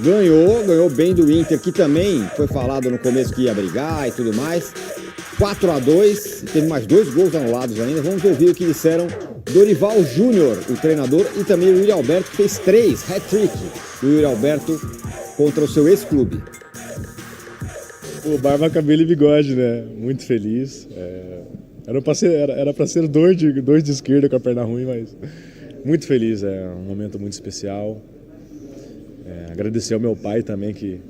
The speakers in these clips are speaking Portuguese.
Ganhou bem do Inter, que também foi falado no começo que ia brigar e tudo mais. 4-2, teve mais 2 gols anulados ainda. Vamos ouvir o que disseram Dorival Júnior, o treinador, e também o Yuri Alberto, que fez 3 hat-trick do Yuri Alberto contra o seu ex-clube. O barba, cabelo e bigode, né? Muito feliz. Era pra ser dois de esquerda com a perna ruim, mas muito feliz. É um momento muito especial. Agradecer ao meu pai também, que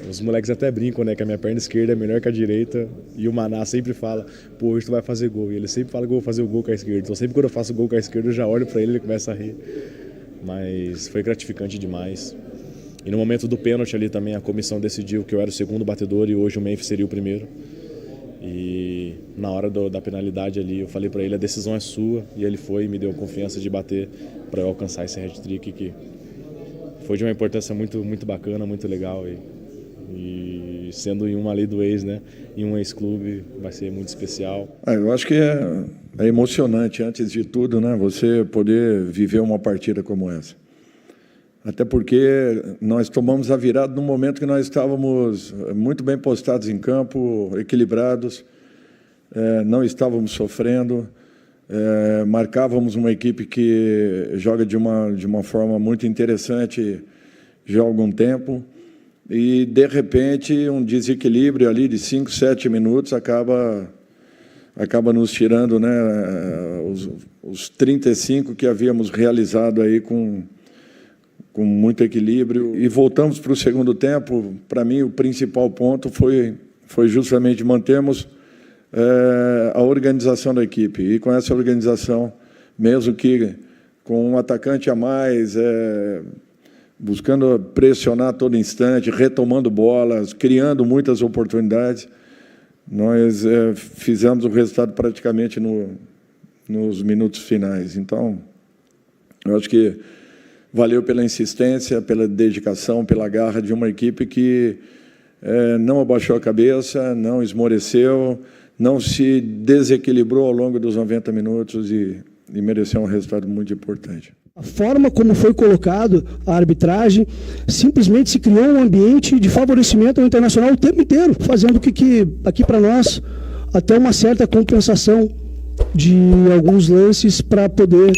os moleques até brincam, né? Que a minha perna esquerda é melhor que a direita. E o Maná sempre fala, pô, hoje tu vai fazer gol. E ele sempre fala que eu vou fazer o gol com a esquerda. Então sempre quando eu faço gol com a esquerda, eu já olho pra ele e ele começa a rir. Mas foi gratificante demais. E no momento do pênalti ali também a comissão decidiu que eu era o segundo batedor e hoje o Memphis seria o primeiro. E na hora da penalidade ali eu falei para ele, a decisão é sua, e ele foi e me deu confiança de bater para eu alcançar esse hat-trick que foi de uma importância muito, muito bacana, muito legal. E sendo em uma lei do ex, né, em um ex-clube, vai ser muito especial. Eu acho que é emocionante, antes de tudo, né, você poder viver uma partida como essa. Até porque nós tomamos a virada no momento que nós estávamos muito bem postados em campo, equilibrados, não estávamos sofrendo, marcávamos uma equipe que joga de uma forma muito interessante já há algum tempo, e, de repente, um desequilíbrio ali de 5, 7 minutos acaba nos tirando, né, os 35 que havíamos realizado aí com muito equilíbrio, e voltamos para o segundo tempo. Para mim, o principal ponto foi justamente mantermos a organização da equipe, e com essa organização, mesmo que com um atacante a mais, buscando pressionar a todo instante, retomando bolas, criando muitas oportunidades, nós fizemos o resultado praticamente nos minutos finais. Então, eu acho que valeu pela insistência, pela dedicação, pela garra de uma equipe que não abaixou a cabeça, não esmoreceu, não se desequilibrou ao longo dos 90 minutos e mereceu um resultado muito importante. A forma como foi colocado a arbitragem, simplesmente se criou um ambiente de favorecimento ao Internacional o tempo inteiro, fazendo com que aqui para nós, até uma certa compensação de alguns lances para poder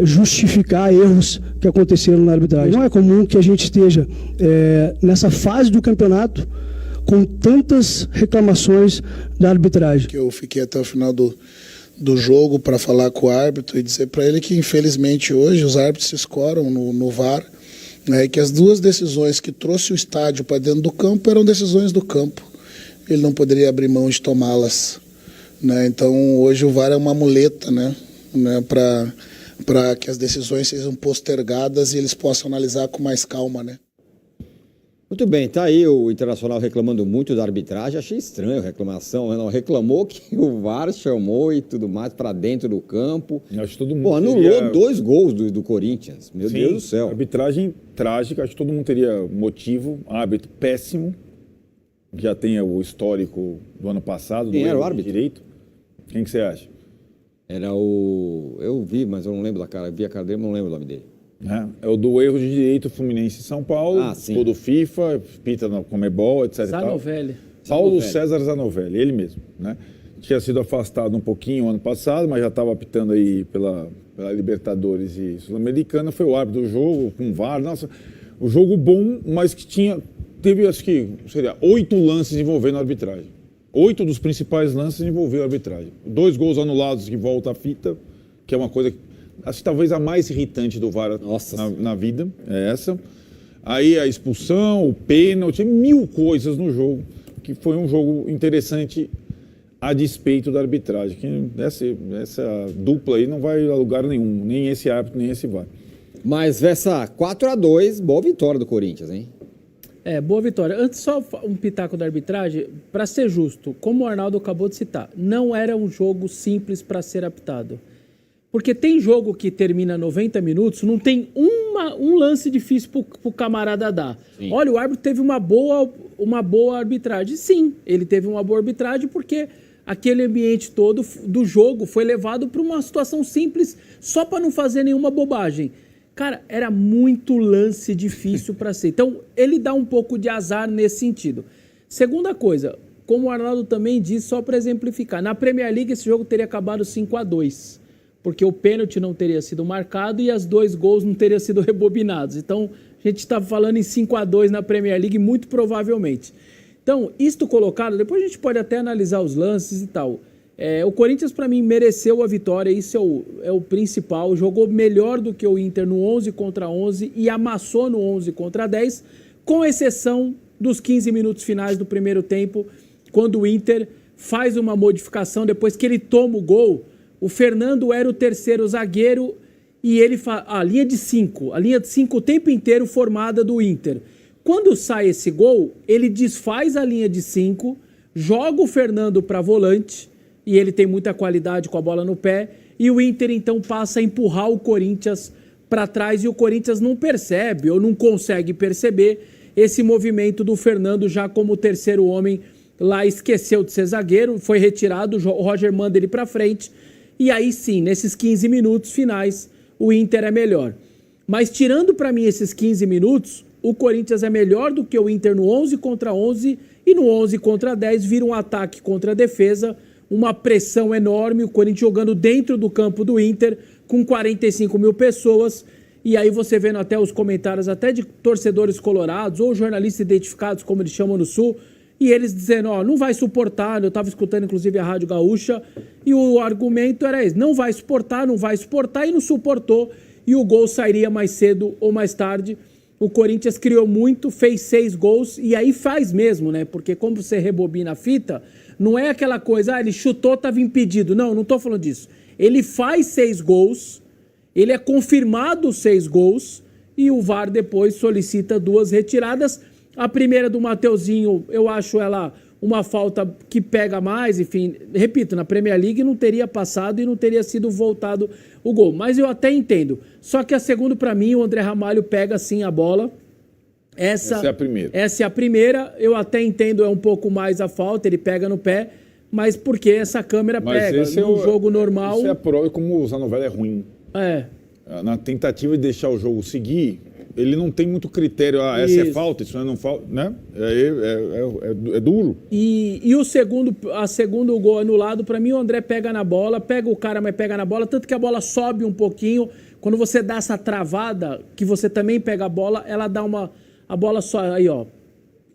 justificar erros que aconteceram na arbitragem. Não é comum que a gente esteja nessa fase do campeonato com tantas reclamações da arbitragem. Eu fiquei até o final do jogo para falar com o árbitro e dizer para ele que, infelizmente, hoje os árbitros se escoram no VAR, né, e que as duas decisões que trouxe o estádio para dentro do campo eram decisões do campo. Ele não poderia abrir mão de tomá-las, né? Então, hoje o VAR é uma muleta, né, para que as decisões sejam postergadas e eles possam analisar com mais calma, né? Muito bem, tá aí o Internacional reclamando muito da arbitragem. Achei estranho a reclamação. Não, reclamou que o VAR chamou e tudo mais para dentro do campo. Acho que todo mundo anulou 2 gols do Corinthians. Meu Deus do céu. Arbitragem trágica. Acho que todo mundo teria motivo. Árbitro péssimo. Já tem o histórico do ano passado. Quem do era o árbitro? Direito. Quem que você acha? Era o... Eu vi, mas eu não lembro da cara. Vi a cara dele, mas não lembro o nome dele. É o do erro de direito Fluminense em São Paulo, todo FIFA, pita na Comebol, etc. Zanovelli. Paulo César Zanovelli, ele mesmo, né? Tinha sido afastado um pouquinho ano passado, mas já estava apitando aí pela Libertadores e Sul-Americana. Foi o árbitro do jogo, com VAR. Nossa, o jogo bom, mas que teve, acho que, 8 lances envolvendo a arbitragem. 8 dos principais lances envolveram a arbitragem. 2 gols anulados que volta a fita, que é uma coisa que acho que talvez a mais irritante do VAR na vida, é essa. Aí a expulsão, o pênalti, 1000 coisas no jogo, que foi um jogo interessante a despeito da arbitragem. Que essa dupla aí não vai a lugar nenhum, nem esse árbitro, nem esse VAR. Mas essa 4-2, boa vitória do Corinthians, hein? Boa vitória. Antes, só um pitaco da arbitragem, para ser justo, como o Arnaldo acabou de citar, não era um jogo simples para ser apitado. Porque tem jogo que termina 90 minutos, não tem um lance difícil para o camarada dar. Sim. Olha, o árbitro teve uma boa arbitragem. Sim, ele teve uma boa arbitragem porque aquele ambiente todo do jogo foi levado para uma situação simples só para não fazer nenhuma bobagem. Cara, era muito lance difícil para ser. Então, ele dá um pouco de azar nesse sentido. Segunda coisa, como o Arnaldo também disse, só para exemplificar, na Premier League esse jogo teria acabado 5-2, porque o pênalti não teria sido marcado e os 2 gols não teriam sido rebobinados. Então, a gente está falando em 5-2 na Premier League, muito provavelmente. Então, isto colocado, depois a gente pode até analisar os lances e tal. O Corinthians, para mim, mereceu a vitória, isso é o principal. Jogou melhor do que o Inter no 11 contra 11 e amassou no 11 contra 10, com exceção dos 15 minutos finais do primeiro tempo, quando o Inter faz uma modificação, depois que ele toma o gol. O Fernando era o terceiro zagueiro e ele a linha de 5 o tempo inteiro formada do Inter. Quando sai esse gol, ele desfaz a linha de 5, joga o Fernando para volante, e ele tem muita qualidade com a bola no pé, e o Inter então passa a empurrar o Corinthians para trás, e o Corinthians não percebe ou não consegue perceber esse movimento do Fernando já como terceiro homem. Lá esqueceu de ser zagueiro, foi retirado, o Roger manda ele para frente, e aí sim, nesses 15 minutos finais, o Inter é melhor. Mas tirando para mim esses 15 minutos, o Corinthians é melhor do que o Inter no 11 contra 11, e no 11 contra 10 vira um ataque contra a defesa, uma pressão enorme, o Corinthians jogando dentro do campo do Inter, com 45 mil pessoas, e aí você vendo até os comentários até de torcedores colorados, ou jornalistas identificados, como eles chamam no Sul, e eles dizendo, não vai suportar, eu estava escutando inclusive a Rádio Gaúcha, e o argumento era esse, não vai suportar, e não suportou, e o gol sairia mais cedo ou mais tarde. O Corinthians criou muito, fez 6 gols, e aí faz mesmo, né? Porque como você rebobina a fita, não é aquela coisa, ele chutou, estava impedido. Não estou falando disso. Ele faz 6 gols, ele é confirmado 6 gols, e o VAR depois solicita 2 retiradas. A primeira do Mateuzinho, eu acho ela uma falta que pega mais, enfim, repito, na Premier League não teria passado e não teria sido voltado o gol, mas eu até entendo. Só que a segunda, para mim, o André Ramalho pega sim a bola. Essa é a primeira. Essa é a primeira, eu até entendo, é um pouco mais a falta, ele pega no pé, mas porque essa câmera pega. No jogo normal... Isso é a prova como o Zanovelli é ruim. Na tentativa de deixar o jogo seguir, ele não tem muito critério, essa é falta, isso não é falta, né? É duro. E o segundo gol anulado, para mim o André pega na bola, pega o cara, mas pega na bola, tanto que a bola sobe um pouquinho, quando você dá essa travada, que você também pega a bola, ela dá a bola só, aí ó,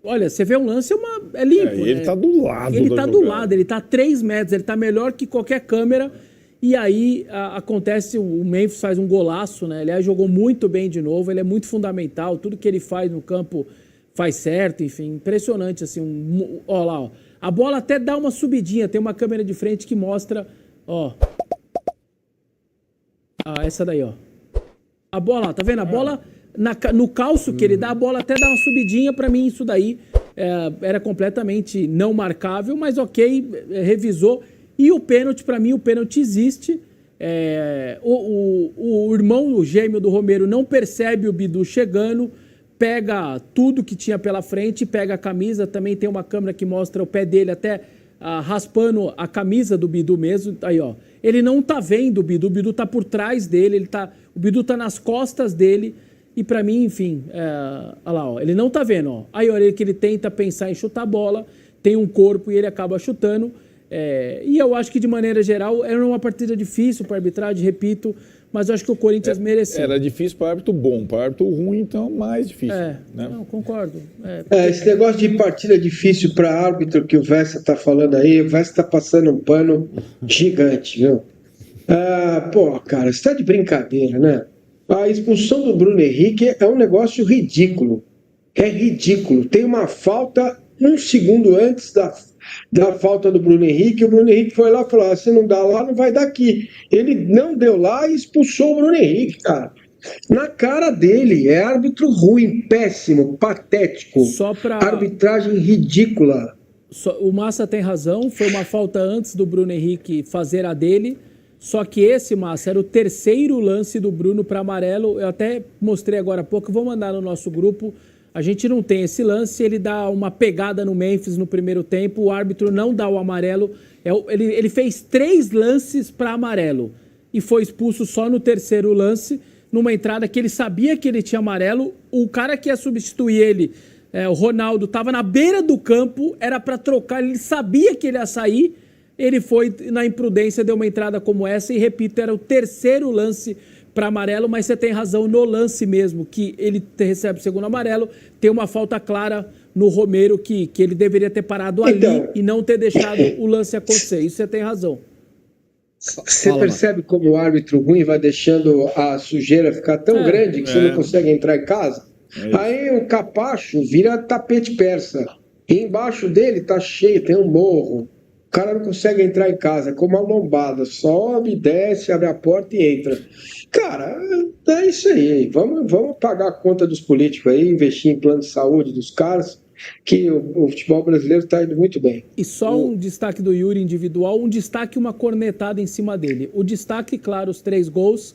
olha, você vê um lance, é limpo. E ele tá do lado. Ele tá do lado, ele tá a 3 metros, ele tá melhor que qualquer câmera. E aí acontece, o Memphis faz um golaço, né? Aliás, jogou muito bem de novo, ele é muito fundamental, tudo que ele faz no campo faz certo, enfim, impressionante, assim, ó lá, ó. A bola até dá uma subidinha, tem uma câmera de frente que mostra, ó. Essa daí, ó. A bola, tá vendo? A bola, no calço que ele dá, a bola até dá uma subidinha, pra mim isso daí era completamente não marcável, mas ok, revisou. E o pênalti, para mim, o pênalti existe. O irmão, o gêmeo do Romero, não percebe o Bidu chegando, pega tudo que tinha pela frente, pega a camisa, também tem uma câmera que mostra o pé dele até raspando a camisa do Bidu mesmo. Aí, ó. Ele não tá vendo o Bidu tá por trás dele, o Bidu tá nas costas dele. E para mim, enfim, olha lá, ó, ele não tá vendo. Ó. Aí, olha que ele tenta pensar em chutar a bola, tem um corpo e ele acaba chutando. E eu acho que, de maneira geral, era uma partida difícil para a arbitragem, repito, mas eu acho que o Corinthians mereceu. Era difícil para o árbitro bom, para o árbitro ruim, então, mais difícil. Né? Não, concordo. Esse negócio de partida difícil para árbitro que o Vesta está falando aí, o Vesta está passando um pano gigante, viu? Cara, você está de brincadeira, né? A expulsão do Bruno Henrique é um negócio ridículo. É ridículo. Tem uma falta 1 segundo antes da falta do Bruno Henrique, o Bruno Henrique foi lá e falou, se não dá lá, não vai dar aqui. Ele não deu lá e expulsou o Bruno Henrique, cara. Na cara dele, é árbitro ruim, péssimo, patético, arbitragem ridícula. O Massa tem razão, foi uma falta antes do Bruno Henrique fazer a dele, só que esse, Massa, era o terceiro lance do Bruno para amarelo, eu até mostrei agora há pouco, vou mandar no nosso grupo. A gente não tem esse lance, ele dá uma pegada no Memphis no primeiro tempo, o árbitro não dá o amarelo, ele fez 3 lances para amarelo e foi expulso só no terceiro lance, numa entrada que ele sabia que ele tinha amarelo, o cara que ia substituir ele, o Ronaldo, estava na beira do campo, era para trocar, ele sabia que ele ia sair, ele foi na imprudência, deu uma entrada como essa e, repito, era o terceiro lance para amarelo, mas você tem razão no lance mesmo, que ele recebe o segundo amarelo, tem uma falta clara no Romero que ele deveria ter parado ali e não ter deixado o lance acontecer. Isso você tem razão. Você percebe como o árbitro ruim vai deixando a sujeira ficar tão grande que você não consegue entrar em casa? Aí o capacho vira tapete persa. E embaixo dele tá cheio, tem um morro. O cara não consegue entrar em casa, como uma lombada. Sobe, desce, abre a porta e entra. Cara, é isso aí. Vamos pagar a conta dos políticos aí, investir em plano de saúde dos caras, que o futebol brasileiro está indo muito bem. E só um destaque do Yuri individual, um destaque e uma cornetada em cima dele. O destaque, claro, os 3 gols.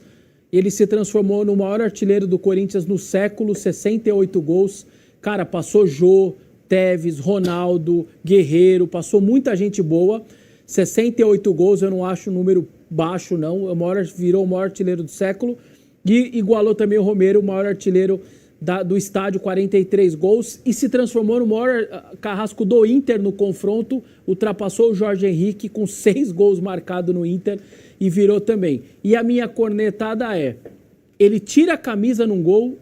Ele se transformou no maior artilheiro do Corinthians no século, 68 gols. Cara, passou Jô, Tevez, Ronaldo, Guerreiro, passou muita gente boa. 68 gols, eu não acho um número baixo, não. Virou o maior artilheiro do século. E igualou também o Romero, o maior artilheiro do estádio, 43 gols. E se transformou no maior carrasco do Inter no confronto. Ultrapassou o Jorge Henrique com 6 gols marcados no Inter e virou também. E a minha cornetada ele tira a camisa num gol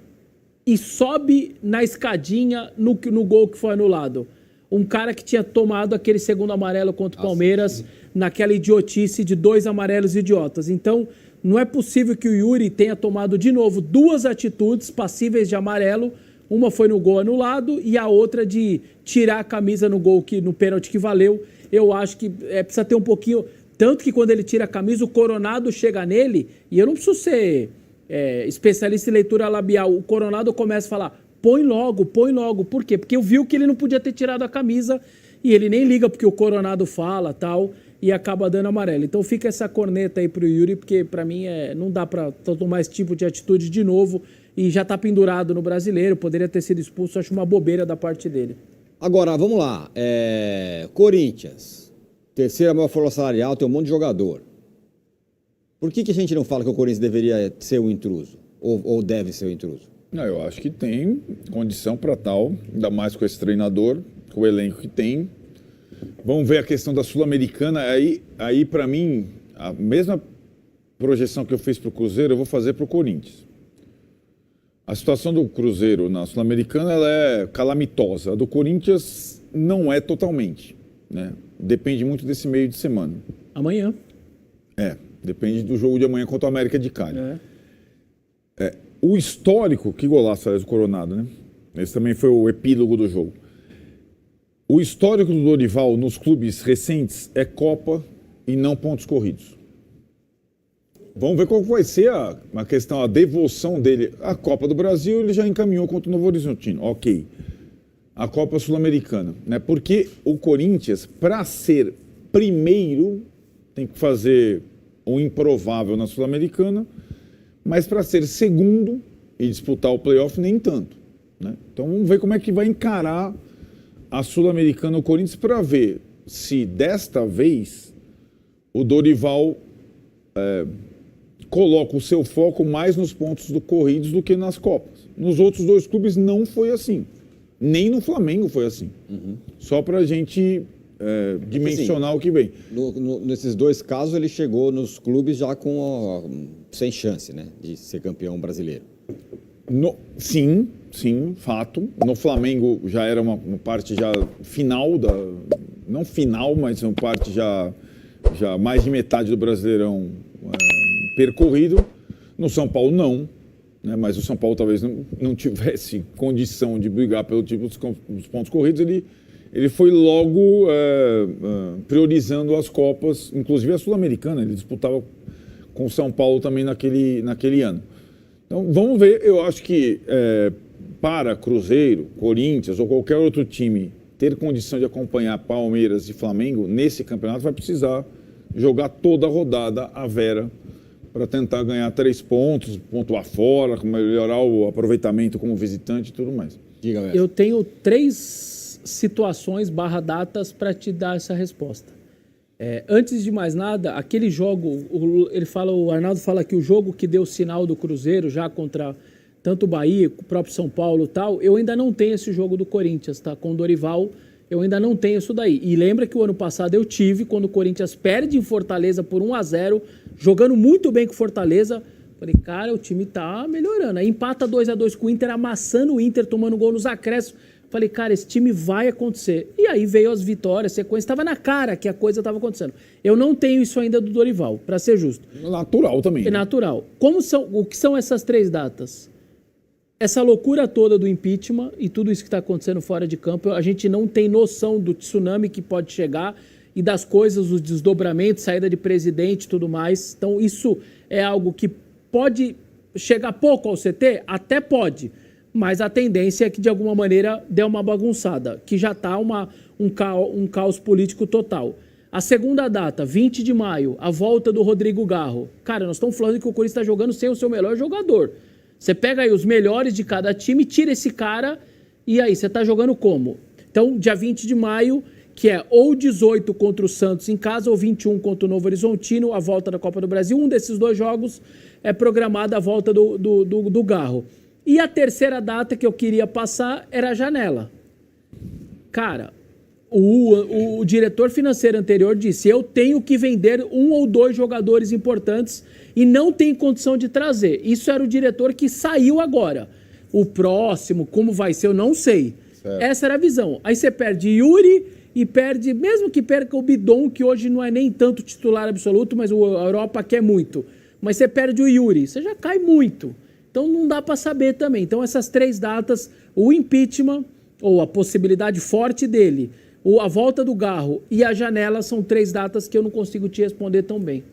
e sobe na escadinha no gol que foi anulado. Um cara que tinha tomado aquele segundo amarelo contra o Palmeiras, naquela idiotice de 2 amarelos idiotas. Então, não é possível que o Yuri tenha tomado de novo 2 atitudes passíveis de amarelo. Uma foi no gol anulado e a outra de tirar a camisa no pênalti que valeu. Eu acho que precisa ter um pouquinho... Tanto que quando ele tira a camisa, o Coronado chega nele, e eu não preciso ser especialista em leitura labial, o Coronado começa a falar, põe logo. Por quê? Porque eu vi que ele não podia ter tirado a camisa, e ele nem liga porque o Coronado fala, tal, e acaba dando amarelo. Então fica essa corneta aí pro Yuri, porque pra mim não dá pra tomar esse tipo de atitude de novo, e já tá pendurado no Brasileiro, poderia ter sido expulso, acho uma bobeira da parte dele. Agora, vamos lá. Corinthians. Terceira maior folha salarial, tem um monte de jogador. Por que a gente não fala que o Corinthians deveria ser um intruso? Ou deve ser um intruso? Não, eu acho que tem condição para tal, ainda mais com esse treinador, com o elenco que tem. Vamos ver a questão da Sul-Americana. Aí para mim, a mesma projeção que eu fiz para o Cruzeiro, eu vou fazer para o Corinthians. A situação do Cruzeiro na Sul-Americana ela é calamitosa. A do Corinthians não é totalmente, né? Depende muito desse meio de semana. Amanhã. Depende do jogo de amanhã contra o América de Cali. O histórico, que golaço, aliás, do Coronado, né? Esse também foi o epílogo do jogo. O histórico do Dorival nos clubes recentes é Copa e não pontos corridos. Vamos ver qual vai ser a questão, a devoção dele. A Copa do Brasil ele já encaminhou contra o Novo Horizontino, ok. A Copa Sul-Americana, né? Porque o Corinthians, para ser primeiro, tem que fazer o improvável na Sul-Americana, mas para ser segundo e disputar o playoff, nem tanto, né? Então vamos ver como é que vai encarar a Sul-Americana o Corinthians para ver se desta vez o Dorival coloca o seu foco mais nos pontos corridos do que nas Copas. Nos outros 2 clubes não foi assim. Nem no Flamengo foi assim. Só para a gente dimensionar o que vem. Nesses 2 casos, ele chegou nos clubes já sem chance, né, de ser campeão brasileiro. Sim, fato. No Flamengo já era uma parte já final, não final, mas uma parte já mais de metade do Brasileirão percorrido. No São Paulo, não. Né, mas o São Paulo talvez não tivesse condição de brigar pelo tipo dos pontos corridos, ele foi logo priorizando as Copas, inclusive a Sul-Americana, ele disputava com o São Paulo também naquele ano. Então vamos ver, eu acho que para Cruzeiro, Corinthians ou qualquer outro time ter condição de acompanhar Palmeiras e Flamengo nesse campeonato vai precisar jogar toda a rodada à vera para tentar ganhar 3 pontos, pontuar fora, melhorar o aproveitamento como visitante e tudo mais. Diga, eu tenho 3 situações /datas para te dar essa resposta. Antes de mais nada, aquele jogo, o Arnaldo fala que o jogo que deu o sinal do Cruzeiro já contra tanto o Bahia, o próprio São Paulo e tal, eu ainda não tenho esse jogo do Corinthians, tá? Com o Dorival, eu ainda não tenho isso daí. E lembra que o ano passado eu tive, quando o Corinthians perde em Fortaleza por 1-0, jogando muito bem com o Fortaleza, falei, cara, o time tá melhorando. Aí empata 2-2 com o Inter, amassando o Inter, tomando gol nos acréscimos. Falei, cara, esse time vai acontecer. E aí veio as vitórias, a sequência, estava na cara que a coisa estava acontecendo. Eu não tenho isso ainda do Dorival, para ser justo. Natural também. É natural. O que são essas 3 datas? Essa loucura toda do impeachment e tudo isso que está acontecendo fora de campo, a gente não tem noção do tsunami que pode chegar e das coisas, os desdobramentos, saída de presidente e tudo mais. Então isso é algo que pode chegar pouco ao CT? Até pode. Mas a tendência é que, de alguma maneira, dê uma bagunçada, que já está um caos político total. A segunda data, 20 de maio, a volta do Rodrigo Garro. Cara, nós estamos falando que o Corinthians está jogando sem o seu melhor jogador. Você pega aí os melhores de cada time, tira esse cara e aí você está jogando como? Então, dia 20 de maio, que é ou 18 contra o Santos em casa ou 21 contra o Novo Horizontino, a volta da Copa do Brasil. Um desses 2 jogos é programada a volta do Garro. E a terceira data que eu queria passar era a janela. Cara, o diretor financeiro anterior disse, eu tenho que vender 1 ou 2 jogadores importantes e não tem condição de trazer. Isso era o diretor que saiu agora. O próximo, como vai ser, eu não sei. Certo. Essa era a visão. Aí você perde Yuri e perde, mesmo que perca o Bidon, que hoje não é nem tanto titular absoluto, mas a Europa quer muito. Mas você perde o Yuri, você já cai muito. Então não dá para saber também. Então essas 3 datas, o impeachment, ou a possibilidade forte dele, a volta do Garro e a janela são 3 datas que eu não consigo te responder tão bem.